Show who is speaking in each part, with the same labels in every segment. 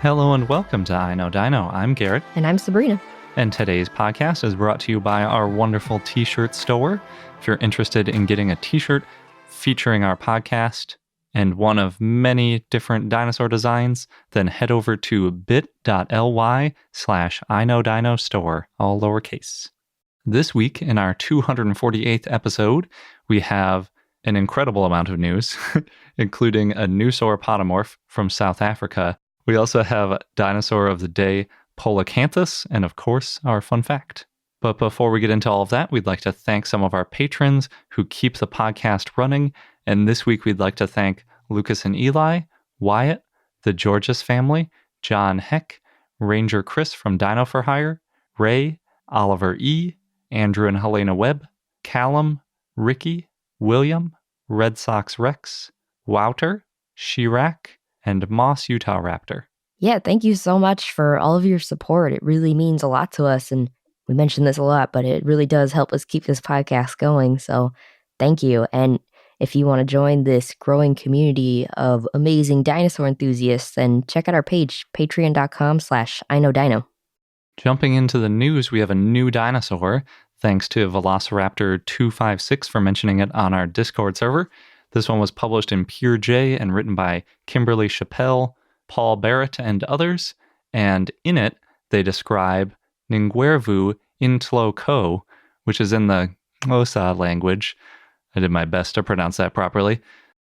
Speaker 1: Hello and welcome to I Know Dino. I'm Garrett.
Speaker 2: And I'm Sabrina.
Speaker 1: And today's podcast is brought to you by our wonderful t-shirt store. If you're interested in getting a t-shirt featuring our podcast and one of many different dinosaur designs, then head over to bit.ly/iknowdinostore, all lowercase. This week, in our 248th episode, we have an incredible amount of news, including a new sauropodomorph from South Africa. We also have Dinosaur of the Day, Polacanthus, and of course, our fun fact. But before we get into all of that, we'd like to thank some of our patrons who keep the podcast running. And this week, we'd like to thank Lucas and Eli, Wyatt, the Georges family, John Heck, Ranger Chris from Dino for Hire, Ray, Oliver E., Andrew and Helena Webb, Callum, Ricky, William, Red Sox Rex, Wouter, Shirak, and Moss Utah Raptor.
Speaker 2: Yeah, thank you so much for all of your support. It really means a lot to us. And we mention this a lot, but it really does help us keep this podcast going. So thank you. And if you want to join this growing community of amazing dinosaur enthusiasts, then check out our page, patreon.com/iknowdino.
Speaker 1: Jumping into the news, we have a new dinosaur. Thanks to Velociraptor256 for mentioning it on our Discord server. This one was published in Pure J and written by Kimberly Chappell, Paul Barrett, and others. And in it, they describe Ngwervu Intlo Ko, which is in the Xhosa language. I did my best to pronounce that properly.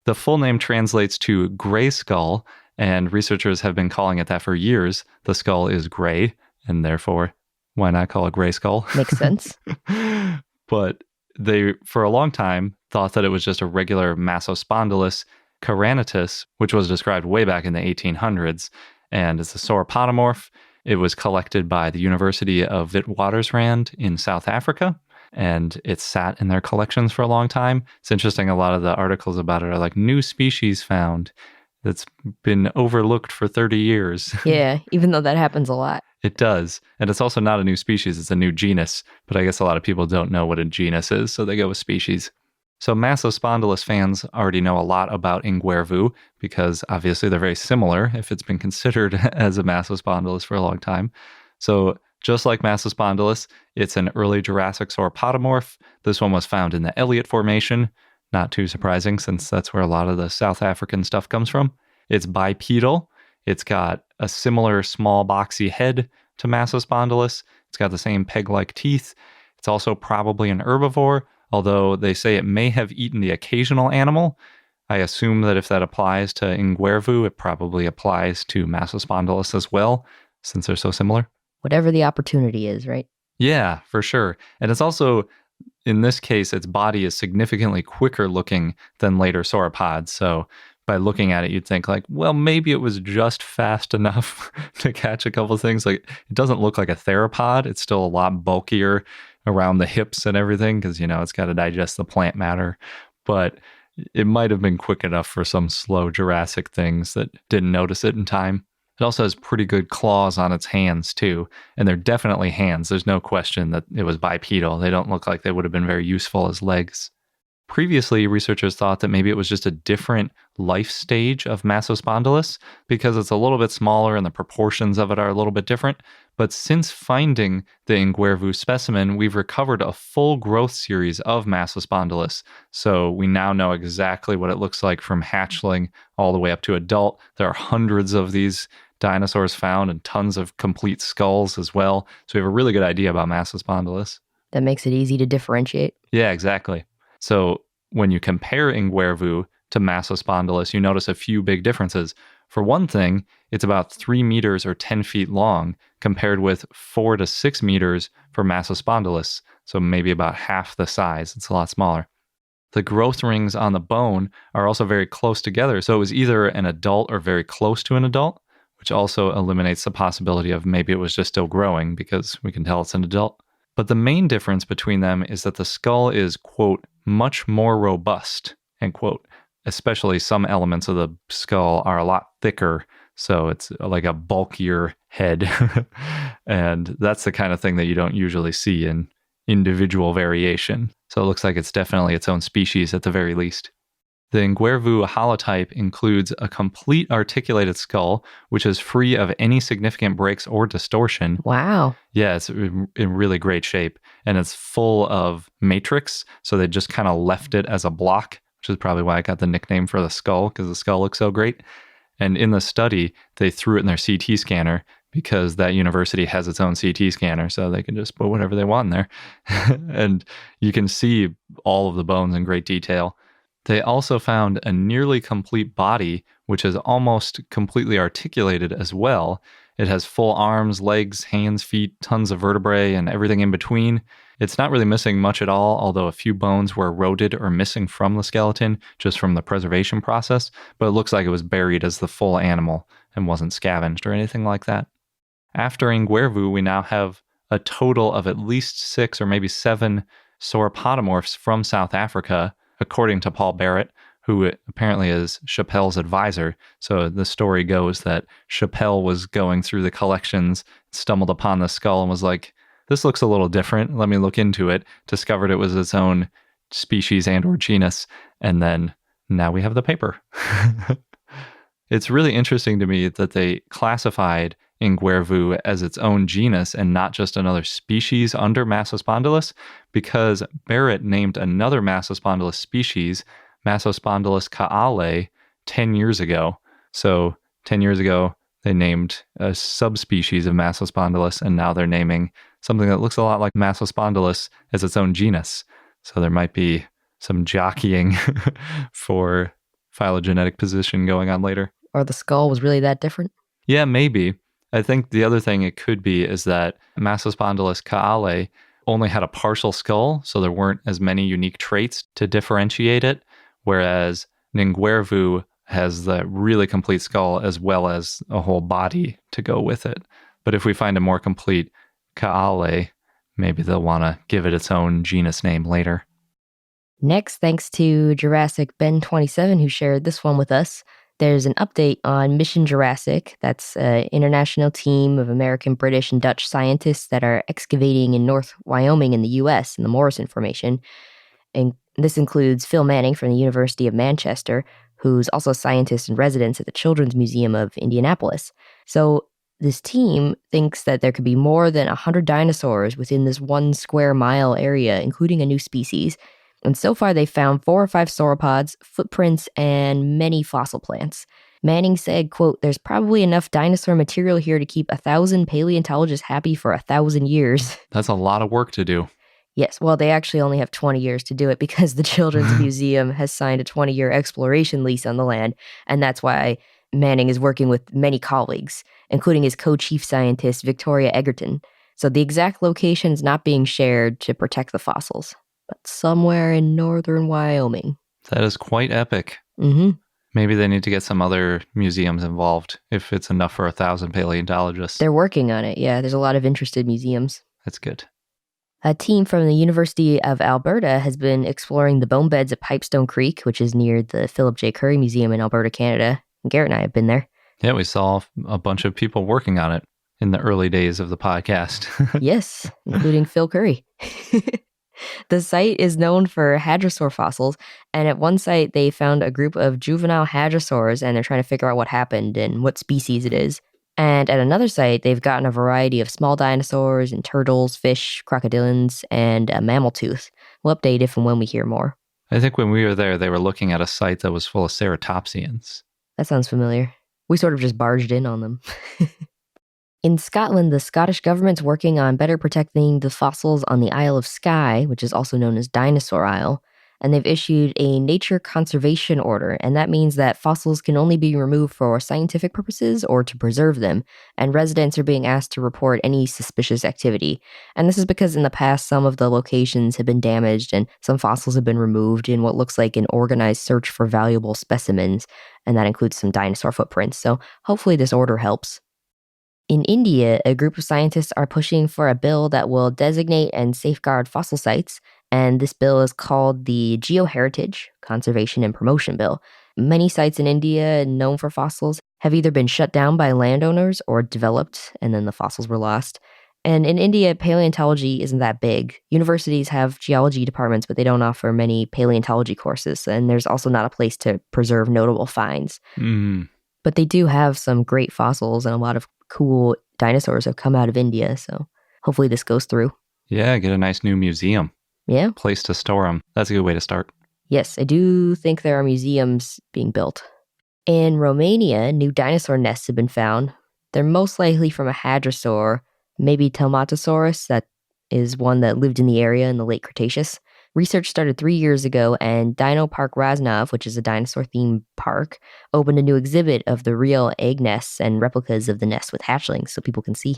Speaker 1: The full name translates to gray skull, and researchers have been calling it that for years. The skull is gray, and therefore, why not call it gray skull?
Speaker 2: Makes sense.
Speaker 1: But they, for a long time, thought that it was just a regular Massospondylus caranitus, which was described way back in the 1800s. And it's a sauropodomorph. It was collected by the University of Witwatersrand in South Africa, and it sat in their collections for a long time. It's interesting, a lot of the articles about it are like new species found that's been overlooked for 30 years.
Speaker 2: Yeah, even though that happens a lot.
Speaker 1: It does. And it's also not a new species, it's a new genus. But I guess a lot of people don't know what a genus is, so they go with species. So Massospondylus fans already know a lot about Ngwervu because obviously they're very similar if it's been considered as a Massospondylus for a long time. So just like Massospondylus, it's an early Jurassic sauropodomorph. This one was found in the Elliott Formation. Not too surprising since that's where a lot of the South African stuff comes from. It's bipedal. It's got a similar small boxy head to Massospondylus. It's got the same peg-like teeth. It's also probably an herbivore, although they say it may have eaten the occasional animal. I assume that if that applies to Ngwervu, it probably applies to Massospondylus as well, since they're so similar.
Speaker 2: Whatever the opportunity is, right?
Speaker 1: Yeah, for sure. And it's also, in this case, its body is significantly quicker looking than later sauropods. So by looking at it, you'd think like, well, maybe it was just fast enough to catch a couple of things. Like, it doesn't look like a theropod. It's still a lot bulkier around the hips and everything because, it's got to digest the plant matter. But it might have been quick enough for some slow Jurassic things that didn't notice it in time. It also has pretty good claws on its hands, too. And they're definitely hands. There's no question that it was bipedal. They don't look like they would have been very useful as legs. Previously, researchers thought that maybe it was just a different life stage of Massospondylus because it's a little bit smaller and the proportions of it are a little bit different. But since finding the Ngwervu specimen, we've recovered a full growth series of Massospondylus. So we now know exactly what it looks like from hatchling all the way up to adult. There are hundreds of these dinosaurs found and tons of complete skulls as well. So we have a really good idea about Massospondylus.
Speaker 2: That makes it easy to differentiate.
Speaker 1: Yeah, exactly. So when you compare Ngwervu to Massospondylus, you notice a few big differences. For one thing, it's about 3 meters or 10 feet long compared with 4 to 6 meters for Massospondylus. So maybe about half the size. It's a lot smaller. The growth rings on the bone are also very close together. So it was either an adult or very close to an adult, which also eliminates the possibility of maybe it was just still growing because we can tell it's an adult. But the main difference between them is that the skull is, quote, much more robust, end quote. Especially some elements of the skull are a lot thicker, so it's like a bulkier head. And that's the kind of thing that you don't usually see in individual variation. So it looks like it's definitely its own species at the very least. The Nguervu holotype includes a complete articulated skull, which is free of any significant breaks or distortion.
Speaker 2: Wow.
Speaker 1: Yeah, it's in really great shape. And it's full of matrix, so they just kind of left it as a block, which is probably why I got the nickname for the skull, because the skull looks so great. And in the study, they threw it in their CT scanner because that university has its own CT scanner, so they can just put whatever they want in there. And you can see all of the bones in great detail. They also found a nearly complete body, which is almost completely articulated as well. It has full arms, legs, hands, feet, tons of vertebrae, and everything in between. It's not really missing much at all, although a few bones were eroded or missing from the skeleton just from the preservation process, but it looks like it was buried as the full animal and wasn't scavenged or anything like that. After Nguervu, we now have a total of at least 6 or maybe 7 sauropodomorphs from South Africa, according to Paul Barrett, who apparently is Chappelle's advisor. So the story goes that Chappelle was going through the collections, stumbled upon the skull, and was like, this looks a little different. Let me look into it. Discovered it was its own species and or genus. And then now we have the paper. It's really interesting to me that they classified Nguervu as its own genus and not just another species under Massospondylus, because Barrett named another Massospondylus species, Massospondylus kaale, 10 years ago. So 10 years ago, they named a subspecies of Massospondylus, and now they're naming something that looks a lot like Massospondylus as its own genus. So there might be some jockeying for phylogenetic position going on later.
Speaker 2: Or the skull was really that different?
Speaker 1: Yeah, maybe. I think the other thing it could be is that Massospondylus kaale only had a partial skull, so there weren't as many unique traits to differentiate it, whereas Nguervu has the really complete skull as well as a whole body to go with it. But if we find a more complete kaale, maybe they'll want to give it its own genus name later.
Speaker 2: Next, thanks to Jurassic Ben27, who shared this one with us, there's an update on Mission Jurassic. That's an international team of American, British, and Dutch scientists that are excavating in North Wyoming in the U.S. in the Morrison Formation. And this includes Phil Manning from the University of Manchester, who's also a scientist in residence at the Children's Museum of Indianapolis. So this team thinks that there could be more than 100 dinosaurs within this 1 square mile area, including a new species. And so far, they've found 4 or 5 sauropods, footprints, and many fossil plants. Manning said, quote, "There's probably enough dinosaur material here to keep 1,000 paleontologists happy for 1,000 years.
Speaker 1: That's a lot of work to do.
Speaker 2: Yes, well, they actually only have 20 years to do it because the Children's Museum has signed a 20-year exploration lease on the land, and that's why Manning is working with many colleagues, including his co-chief scientist, Victoria Egerton. So the exact location is not being shared to protect the fossils, but somewhere in northern Wyoming.
Speaker 1: That is quite epic.
Speaker 2: Mm-hmm.
Speaker 1: Maybe they need to get some other museums involved if it's enough for 1,000 paleontologists.
Speaker 2: They're working on it, yeah. There's a lot of interested museums.
Speaker 1: That's good.
Speaker 2: A team from the University of Alberta has been exploring the bone beds at Pipestone Creek, which is near the Philip J. Currie Museum in Alberta, Canada. Garrett and I have been there.
Speaker 1: Yeah, we saw a bunch of people working on it in the early days of the podcast.
Speaker 2: Yes, including Phil Currie. The site is known for hadrosaur fossils, and at one site they found a group of juvenile hadrosaurs, and they're trying to figure out what happened and what species it is. And at another site, they've gotten a variety of small dinosaurs and turtles, fish, crocodilians, and a mammal tooth. We'll update if and when we hear more.
Speaker 1: I think when we were there, they were looking at a site that was full of ceratopsians.
Speaker 2: That sounds familiar. We sort of just barged in on them. In Scotland, the Scottish government's working on better protecting the fossils on the Isle of Skye, which is also known as Dinosaur Isle, and they've issued a nature conservation order, and that means that fossils can only be removed for scientific purposes or to preserve them, and residents are being asked to report any suspicious activity. And this is because in the past, some of the locations have been damaged and some fossils have been removed in what looks like an organized search for valuable specimens, and that includes some dinosaur footprints, so hopefully this order helps. In India, a group of scientists are pushing for a bill that will designate and safeguard fossil sites, and this bill is called the Geoheritage Conservation and Promotion Bill. Many sites in India known for fossils have either been shut down by landowners or developed, and then the fossils were lost. And in India, paleontology isn't that big. Universities have geology departments, but they don't offer many paleontology courses. And there's also not a place to preserve notable finds.
Speaker 1: Mm.
Speaker 2: But they do have some great fossils, and a lot of cool dinosaurs have come out of India. So hopefully this goes through.
Speaker 1: Yeah, get a nice new museum.
Speaker 2: Yeah.
Speaker 1: Place to store them. That's a good way to start.
Speaker 2: Yes, I do think there are museums being built. In Romania, new dinosaur nests have been found. They're most likely from a hadrosaur, maybe Telmatosaurus, that is one that lived in the area in the late Cretaceous. Research started 3 years ago, and Dino Park Raznov, which is a dinosaur-themed park, opened a new exhibit of the real egg nests and replicas of the nests with hatchlings so people can see.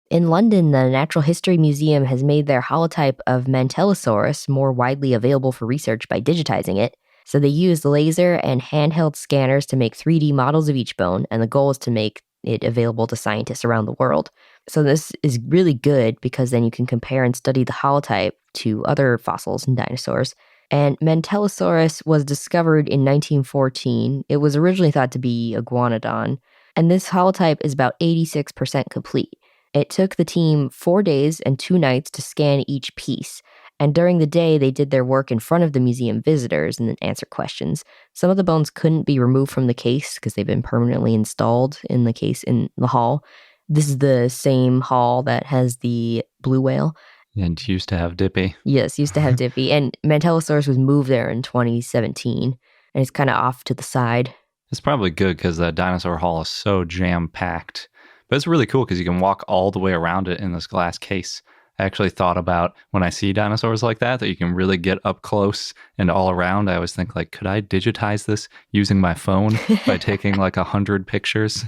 Speaker 2: In London, the Natural History Museum has made their holotype of Mantellosaurus more widely available for research by digitizing it. So they used laser and handheld scanners to make 3D models of each bone, and the goal is to make it available to scientists around the world. So this is really good because then you can compare and study the holotype to other fossils and dinosaurs. And Mantellosaurus was discovered in 1914. It was originally thought to be Iguanodon, and this holotype is about 86% complete. It took the team 4 days and 2 nights to scan each piece. And during the day, they did their work in front of the museum visitors and then answered questions. Some of the bones couldn't be removed from the case because they've been permanently installed in the case in the hall. This is the same hall that has the blue whale.
Speaker 1: And used to have Dippy.
Speaker 2: Yes, used to have Dippy. And Mantellosaurus was moved there in 2017. And it's kind of off to the side.
Speaker 1: It's probably good because the dinosaur hall is so jam-packed. But it's really cool because you can walk all the way around it in this glass case. I actually thought about when I see dinosaurs like that you can really get up close and all around. I always think like, could I digitize this using my phone by taking like 100 pictures?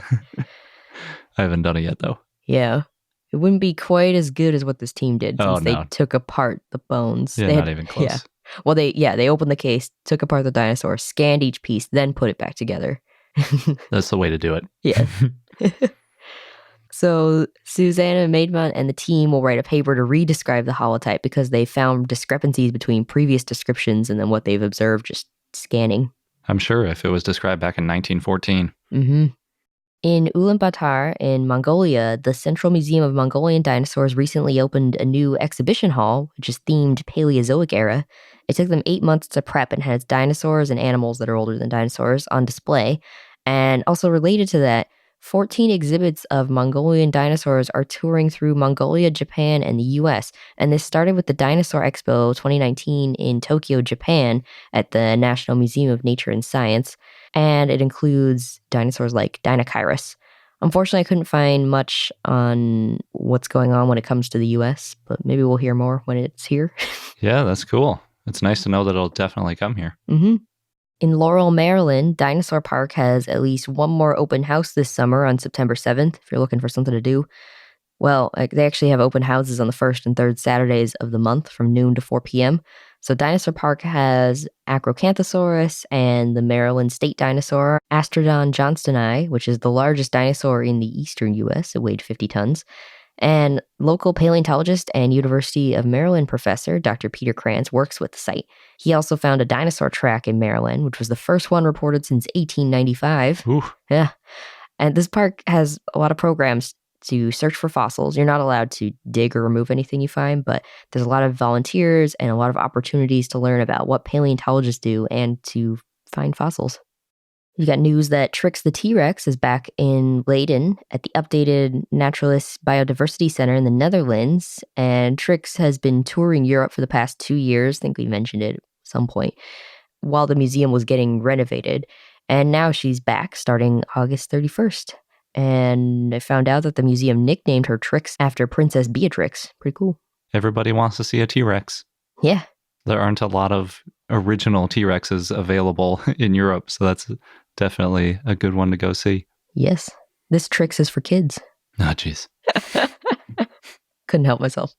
Speaker 1: I haven't done it yet though.
Speaker 2: Yeah. It wouldn't be quite as good as what this team did since they took apart the bones.
Speaker 1: Yeah, not even close.
Speaker 2: Yeah. Well, they opened the case, took apart the dinosaur, scanned each piece, then put it back together.
Speaker 1: That's the way to do it.
Speaker 2: Yeah. So Susanna Maidment and the team will write a paper to re-describe the holotype because they found discrepancies between previous descriptions and then what they've observed just scanning.
Speaker 1: I'm sure if it was described back in 1914.
Speaker 2: Mm-hmm. In Ulaanbaatar in Mongolia, the Central Museum of Mongolian Dinosaurs recently opened a new exhibition hall, which is themed Paleozoic era. It took them 8 months to prep and has dinosaurs and animals that are older than dinosaurs on display. And also related to that, 14 exhibits of Mongolian dinosaurs are touring through Mongolia, Japan, and the US. And this started with the Dinosaur Expo 2019 in Tokyo, Japan, at the National Museum of Nature and Science. And it includes dinosaurs like Dinochirus. Unfortunately, I couldn't find much on what's going on when it comes to the US, but maybe we'll hear more when it's here.
Speaker 1: Yeah, that's cool. It's nice to know that it'll definitely come here.
Speaker 2: Mm-hmm. In Laurel, Maryland, Dinosaur Park has at least one more open house this summer on September 7th, if you're looking for something to do. Well, they actually have open houses on the first and third Saturdays of the month from noon to 4 p.m. So Dinosaur Park has Acrocanthosaurus and the Maryland state dinosaur, Astrodon johnstoni, which is the largest dinosaur in the eastern U.S. It weighed 50 tons. And local paleontologist and University of Maryland professor, Dr. Peter Krantz, works with the site. He also found a dinosaur track in Maryland, which was the first one reported since 1895.
Speaker 1: Ooh.
Speaker 2: Yeah. And this park has a lot of programs to search for fossils. You're not allowed to dig or remove anything you find, but there's a lot of volunteers and a lot of opportunities to learn about what paleontologists do and to find fossils. You got news that Trix the T-Rex is back in Leiden at the updated Naturalist Biodiversity Center in the Netherlands. And Trix has been touring Europe for the past 2 years. I think we mentioned it at some point while the museum was getting renovated. And now she's back starting August 31st. And I found out that the museum nicknamed her Trix after Princess Beatrix. Pretty cool.
Speaker 1: Everybody wants to see a T-Rex.
Speaker 2: Yeah.
Speaker 1: There aren't a lot of original T-Rexes available in Europe, so that's definitely a good one to go see.
Speaker 2: Yes. This Trix is for kids.
Speaker 1: Oh, jeez.
Speaker 2: Couldn't help myself.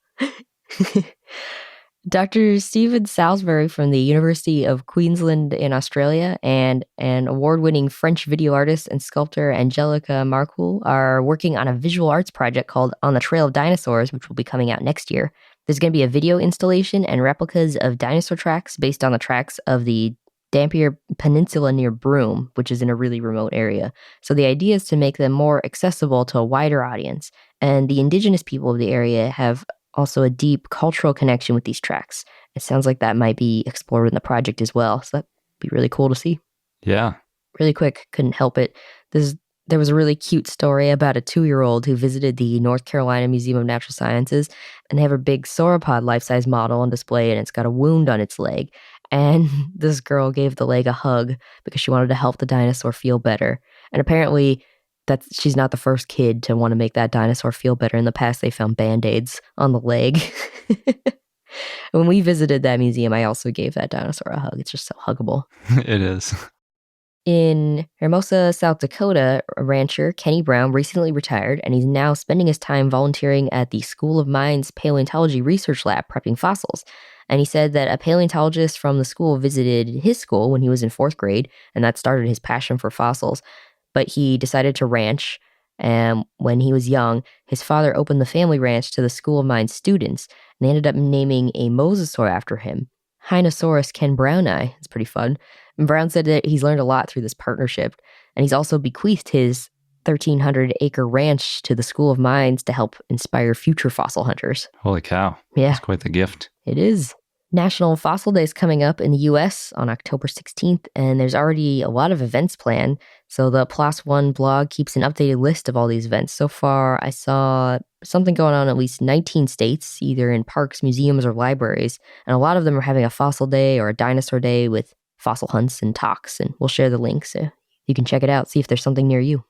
Speaker 2: Dr. Stephen Salisbury from the University of Queensland in Australia and an award-winning French video artist and sculptor Angelica Marcoul are working on a visual arts project called On the Trail of Dinosaurs, which will be coming out next year. There's going to be a video installation and replicas of dinosaur tracks based on the tracks of the Dampier Peninsula near Broome, which is in a really remote area. So the idea is to make them more accessible to a wider audience. And the indigenous people of the area have also a deep cultural connection with these tracks. It sounds like that might be explored in the project as well. So that'd be really cool to see.
Speaker 1: Yeah.
Speaker 2: Really quick, couldn't help it. There was a really cute story about a 2-year-old who visited the North Carolina Museum of Natural Sciences, and they have a big sauropod life-size model on display, and it's got a wound on its leg. And this girl gave the leg a hug because she wanted to help the dinosaur feel better. And apparently, she's not the first kid to want to make that dinosaur feel better. In the past, they found Band-Aids on the leg. When we visited that museum, I also gave that dinosaur a hug. It's just so huggable.
Speaker 1: It is.
Speaker 2: In Hermosa, South Dakota, a rancher, Kenny Brown, recently retired, and he's now spending his time volunteering at the School of Mines Paleontology Research Lab prepping fossils. And he said that a paleontologist from the school visited his school when he was in 4th grade, and that started his passion for fossils. But he decided to ranch, and when he was young, his father opened the family ranch to the School of Mines students, and they ended up naming a mosasaur after him, Hinosaurus ken browni. It's pretty fun. And Brown said that he's learned a lot through this partnership, and he's also bequeathed his 1,300-acre ranch to the School of Mines to help inspire future fossil hunters.
Speaker 1: Holy cow.
Speaker 2: Yeah.
Speaker 1: That's quite the gift.
Speaker 2: It is. National Fossil Day is coming up in the U.S. on October 16th, and there's already a lot of events planned. So the PLOS One blog keeps an updated list of all these events. So far, I saw something going on in at least 19 states, either in parks, museums, or libraries. And a lot of them are having a fossil day or a dinosaur day with fossil hunts and talks, and we'll share the link so you can check it out, see if there's something near you.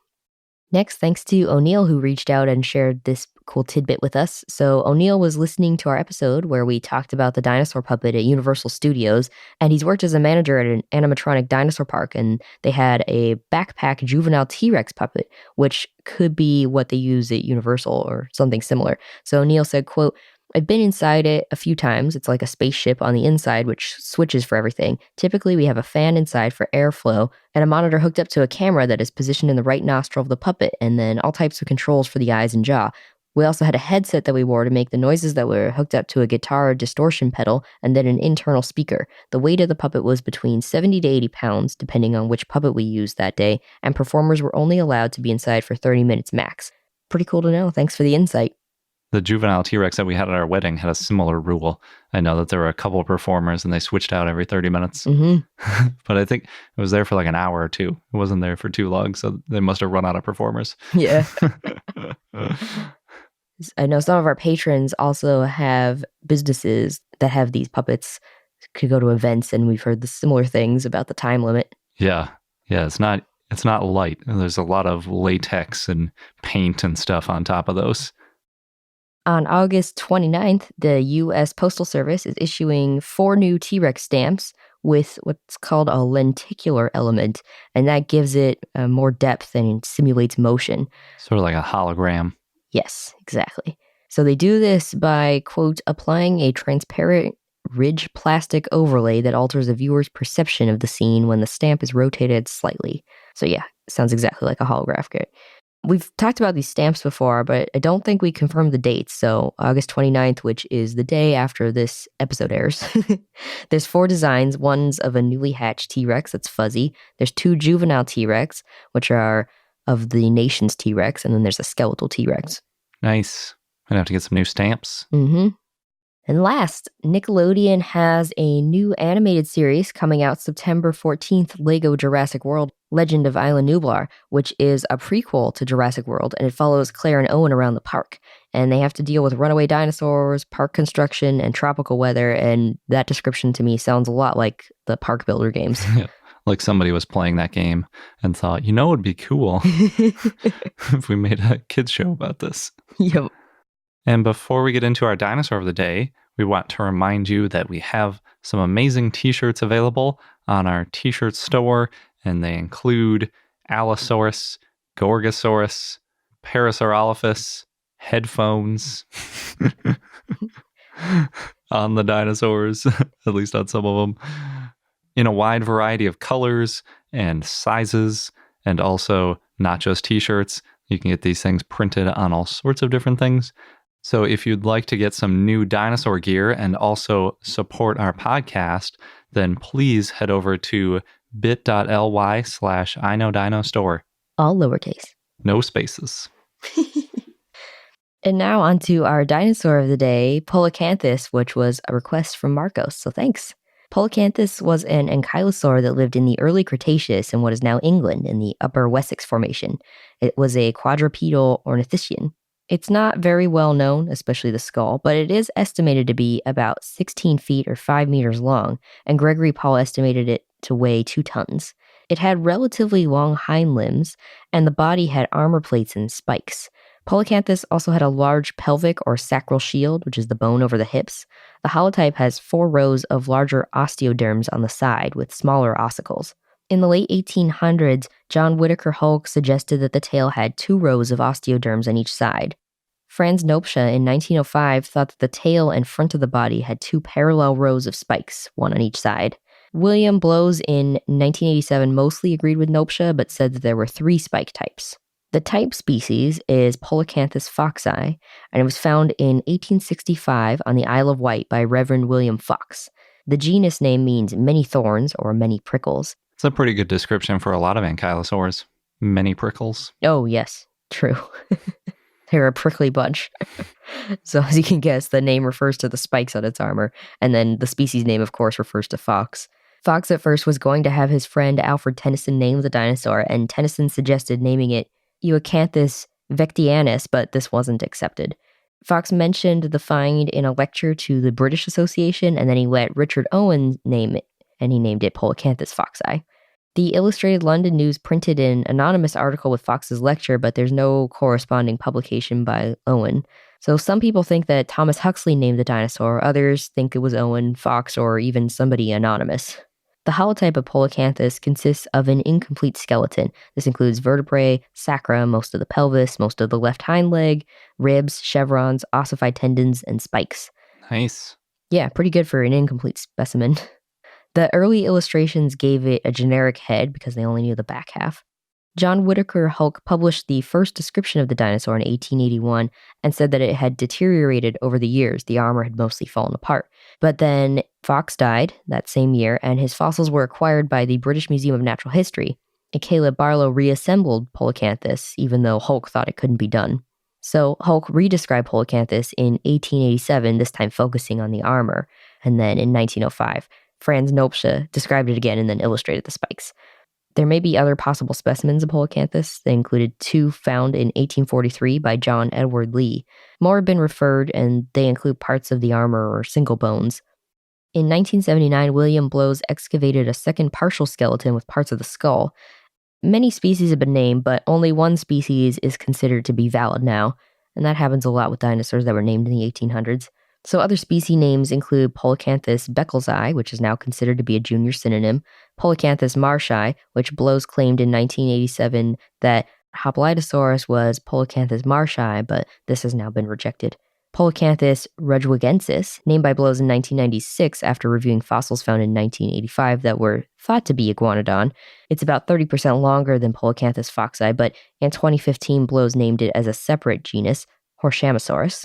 Speaker 2: Next, thanks to O'Neill, who reached out and shared this cool tidbit with us. So O'Neill was listening to our episode where we talked about the dinosaur puppet at Universal Studios, and he's worked as a manager at an animatronic dinosaur park, and they had a backpack juvenile T-Rex puppet, which could be what they use at Universal or something similar. So O'Neill said, quote, "I've been inside it a few times. It's like a spaceship on the inside, which switches for everything. Typically, we have a fan inside for airflow and a monitor hooked up to a camera that is positioned in the right nostril of the puppet, and then all types of controls for the eyes and jaw. We also had a headset that we wore to make the noises that were hooked up to a guitar distortion pedal and then an internal speaker. The weight of the puppet was between 70 to 80 pounds, depending on which puppet we used that day, and performers were only allowed to be inside for 30 minutes max." Pretty cool to know. Thanks for the insight.
Speaker 1: The juvenile T-Rex that we had at our wedding had a similar rule. I know that there were a couple of performers and they switched out every 30 minutes.
Speaker 2: Mm-hmm.
Speaker 1: But I think it was there for like an hour or two. It wasn't there for too long, so they must have run out of performers.
Speaker 2: Yeah. I know some of our patrons also have businesses that have these puppets, could go to events, and we've heard the similar things about the time limit.
Speaker 1: Yeah. It's not light. There's a lot of latex and paint and stuff on top of those.
Speaker 2: On August 29th, the U.S. Postal Service is issuing 4 new T-Rex stamps with what's called a lenticular element, and that gives it more depth and simulates motion.
Speaker 1: Sort of like a hologram.
Speaker 2: Yes, exactly. So they do this by, quote, applying a transparent ridge plastic overlay that alters a viewer's perception of the scene when the stamp is rotated slightly. So yeah, sounds exactly like a holographic. We've talked about these stamps before, but I don't think we confirmed the dates. So August 29th, which is the day after this episode airs, there's 4 designs. One's of a newly hatched T-Rex that's fuzzy. There's 2 juvenile T-Rex, which are of the nation's T-Rex, and then there's a skeletal T-Rex.
Speaker 1: Nice. I'd have to get some new stamps.
Speaker 2: Mm-hmm. And last, Nickelodeon has a new animated series coming out September 14th, Lego Jurassic World: Legend of Isla Nublar, which is a prequel to Jurassic World, and it follows Claire and Owen around the park. And they have to deal with runaway dinosaurs, park construction, and tropical weather, and that description to me sounds a lot like the Park Builder games.
Speaker 1: Like somebody was playing that game and thought, it would be cool if we made a kids show about this.
Speaker 2: Yep.
Speaker 1: And before we get into our dinosaur of the day, we want to remind you that we have some amazing t-shirts available on our t-shirt store, and they include Allosaurus, Gorgosaurus, Parasaurolophus, headphones on the dinosaurs, at least on some of them, in a wide variety of colors and sizes, and also not just t-shirts. You can get these things printed on all sorts of different things. So if you'd like to get some new dinosaur gear and also support our podcast, then please head over to bit.ly/iknowdinostore.
Speaker 2: All lowercase.
Speaker 1: No spaces.
Speaker 2: And now on to our dinosaur of the day, Polacanthus, which was a request from Marcos, so thanks. Polacanthus was an ankylosaur that lived in the early Cretaceous in what is now England in the Upper Wessex Formation. It was a quadrupedal ornithischian. It's not very well known, especially the skull, but it is estimated to be about 16 feet or 5 meters long, and Gregory Paul estimated it to weigh 2 tons. It had relatively long hind limbs, and the body had armor plates and spikes. Polacanthus also had a large pelvic or sacral shield, which is the bone over the hips. The holotype has 4 rows of larger osteoderms on the side with smaller ossicles. In the late 1800s, John Whitaker Hulk suggested that the tail had 2 rows of osteoderms on each side. Franz Nopsche in 1905 thought that the tail and front of the body had 2 parallel rows of spikes, one on each side. William Blows in 1987 mostly agreed with Nopsche, but said that there were 3 spike types. The type species is Polacanthus foxi, and it was found in 1865 on the Isle of Wight by Reverend William Fox. The genus name means many thorns or many prickles.
Speaker 1: It's a pretty good description for a lot of ankylosaurs. Many prickles.
Speaker 2: Oh, yes, true. They're a prickly bunch. So as you can guess, the name refers to the spikes on its armor, and then the species name, of course, refers to fox. Fox at first was going to have his friend Alfred Tennyson name the dinosaur, and Tennyson suggested naming it Euacanthus vectianus, but this wasn't accepted. Fox mentioned the find in a lecture to the British Association, and then he let Richard Owen name it, and he named it Polacanthus foxi. The Illustrated London News printed an anonymous article with Fox's lecture, but there's no corresponding publication by Owen. So some people think that Thomas Huxley named the dinosaur, others think it was Owen, Fox, or even somebody anonymous. The holotype of Polacanthus consists of an incomplete skeleton. This includes vertebrae, sacra, most of the pelvis, most of the left hind leg, ribs, chevrons, ossified tendons, and spikes.
Speaker 1: Nice.
Speaker 2: Yeah, pretty good for an incomplete specimen. The early illustrations gave it a generic head because they only knew the back half. John Whitaker Hulk published the first description of the dinosaur in 1881 and said that it had deteriorated over the years. The armor had mostly fallen apart. But then Fox died that same year, and his fossils were acquired by the British Museum of Natural History. And Caleb Barlow reassembled Polacanthus, even though Hulk thought it couldn't be done. So Hulk redescribed Polacanthus in 1887, this time focusing on the armor. And then in 1905, Franz Nopsche described it again and then illustrated the spikes. There may be other possible specimens of Polacanthus. They included 2 found in 1843 by John Edward Lee. More have been referred, and they include parts of the armor or single bones. In 1979, William Blows excavated a second partial skeleton with parts of the skull. Many species have been named, but only one species is considered to be valid now, and that happens a lot with dinosaurs that were named in the 1800s. So other species names include Polacanthus beckelsi, which is now considered to be a junior synonym, Polacanthus marshii, which Blows claimed in 1987 that Hoplitosaurus was Polacanthus marshii, but this has now been rejected. Polacanthus redgwigensis, named by Blows in 1996 after reviewing fossils found in 1985 that were thought to be iguanodon. It's about 30% longer than Polacanthus foxi, but in 2015 Blows named it as a separate genus, Horshamasaurus.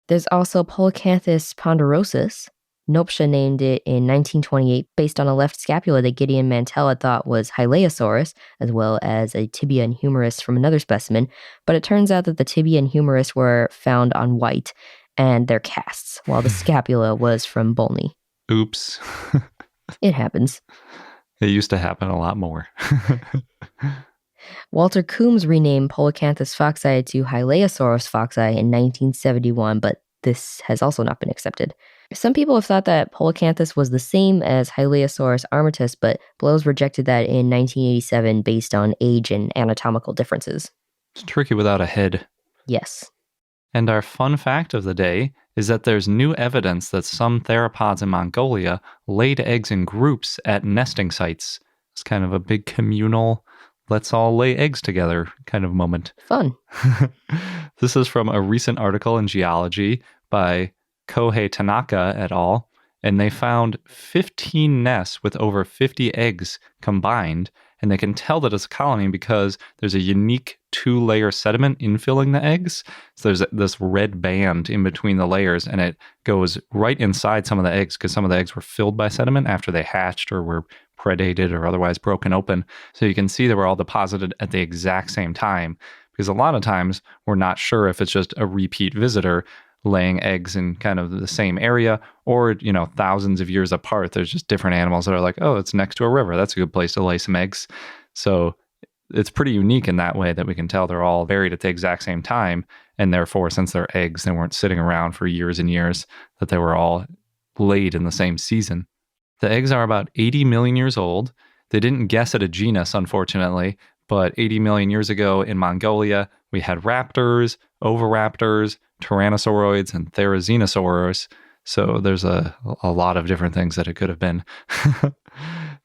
Speaker 2: There's also Polacanthus ponderosus. Nopsche named it in 1928 based on a left scapula that Gideon Mantell had thought was Hylaeosaurus, as well as a tibia and humerus from another specimen, but it turns out that the tibia and humerus were found on Wight, and they're casts, while the scapula was from Bolney.
Speaker 1: Oops.
Speaker 2: It happens.
Speaker 1: It used to happen a lot more.
Speaker 2: Walter Coombs renamed Polacanthus foxi to Hylaeosaurus foxi in 1971, but this has also not been accepted. Some people have thought that Polacanthus was the same as Hylaeosaurus armatus, but Blows rejected that in 1987 based on age and anatomical differences.
Speaker 1: It's tricky without a head.
Speaker 2: Yes.
Speaker 1: And our fun fact of the day is that there's new evidence that some theropods in Mongolia laid eggs in groups at nesting sites. It's kind of a big communal, let's all lay eggs together kind of moment.
Speaker 2: Fun.
Speaker 1: This is from a recent article in Geology by Kohei Tanaka et al., and they found 15 nests with over 50 eggs combined, And they can tell that it's a colony because there's a unique 2-layer sediment infilling the eggs. So there's this red band in between the layers, and it goes right inside some of the eggs because some of the eggs were filled by sediment after they hatched or were predated or otherwise broken open. So you can see they were all deposited at the exact same time, because a lot of times we're not sure if it's just a repeat visitor laying eggs in kind of the same area, or, thousands of years apart, there's just different animals that are like, oh, it's next to a river. That's a good place to lay some eggs. So it's pretty unique in that way that we can tell they're all buried at the exact same time. And therefore, since they're eggs, they weren't sitting around for years and years, that they were all laid in the same season. The eggs are about 80 million years old. They didn't guess at a genus, unfortunately, but 80 million years ago in Mongolia, we had raptors, oviraptors, tyrannosauroids, and therizinosaurs. So there's a lot of different things that it could have been.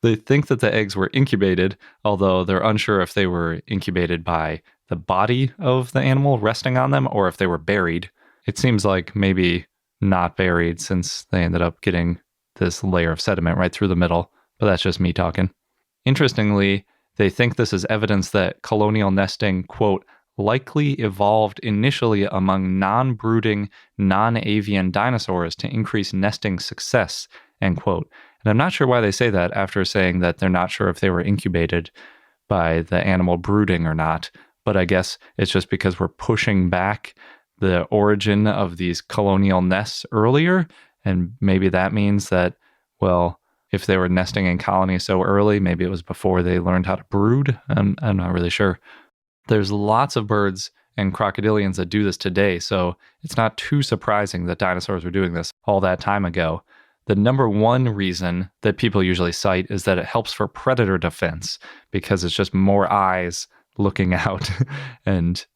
Speaker 1: They think that the eggs were incubated, although they're unsure if they were incubated by the body of the animal resting on them or if they were buried. It seems like maybe not buried, since they ended up getting this layer of sediment right through the middle, but that's just me talking. Interestingly, they think this is evidence that colonial nesting, quote, likely evolved initially among non-brooding, non-avian dinosaurs to increase nesting success, end quote. And I'm not sure why they say that after saying that they're not sure if they were incubated by the animal brooding or not, but I guess it's just because we're pushing back the origin of these colonial nests earlier, and maybe that means that, well, if they were nesting in colonies so early, maybe it was before they learned how to brood. I'm not really sure. There's lots of birds and crocodilians that do this today, so it's not too surprising that dinosaurs were doing this all that time ago. The number one reason that people usually cite is that it helps for predator defense, because it's just more eyes looking out and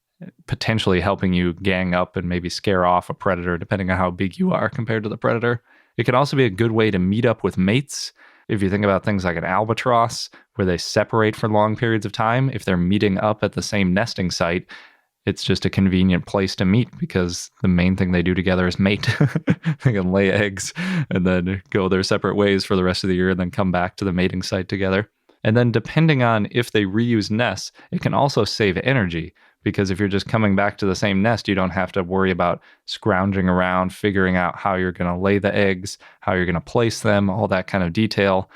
Speaker 1: potentially helping you gang up and maybe scare off a predator, depending on how big you are compared to the predator. It can also be a good way to meet up with mates. If you think about things like an albatross, where they separate for long periods of time, if they're meeting up at the same nesting site, it's just a convenient place to meet, because the main thing they do together is mate. They can lay eggs and then go their separate ways for the rest of the year and then come back to the mating site together. And then depending on if they reuse nests, it can also save energy, because if you're just coming back to the same nest, you don't have to worry about scrounging around, figuring out how you're going to lay the eggs, how you're going to place them, all that kind of detail.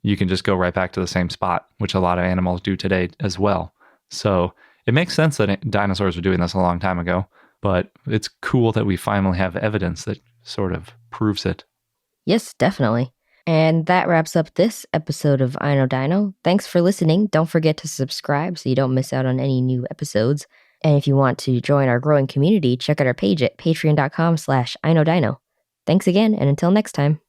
Speaker 1: You can just go right back to the same spot, which a lot of animals do today as well. So it makes sense that dinosaurs were doing this a long time ago, but it's cool that we finally have evidence that sort of proves it.
Speaker 2: Yes, definitely. And that wraps up this episode of I Know Dino. Thanks for listening. Don't forget to subscribe so you don't miss out on any new episodes. And if you want to join our growing community, check out our page at patreon.com/iknowdino. Thanks again, and until next time.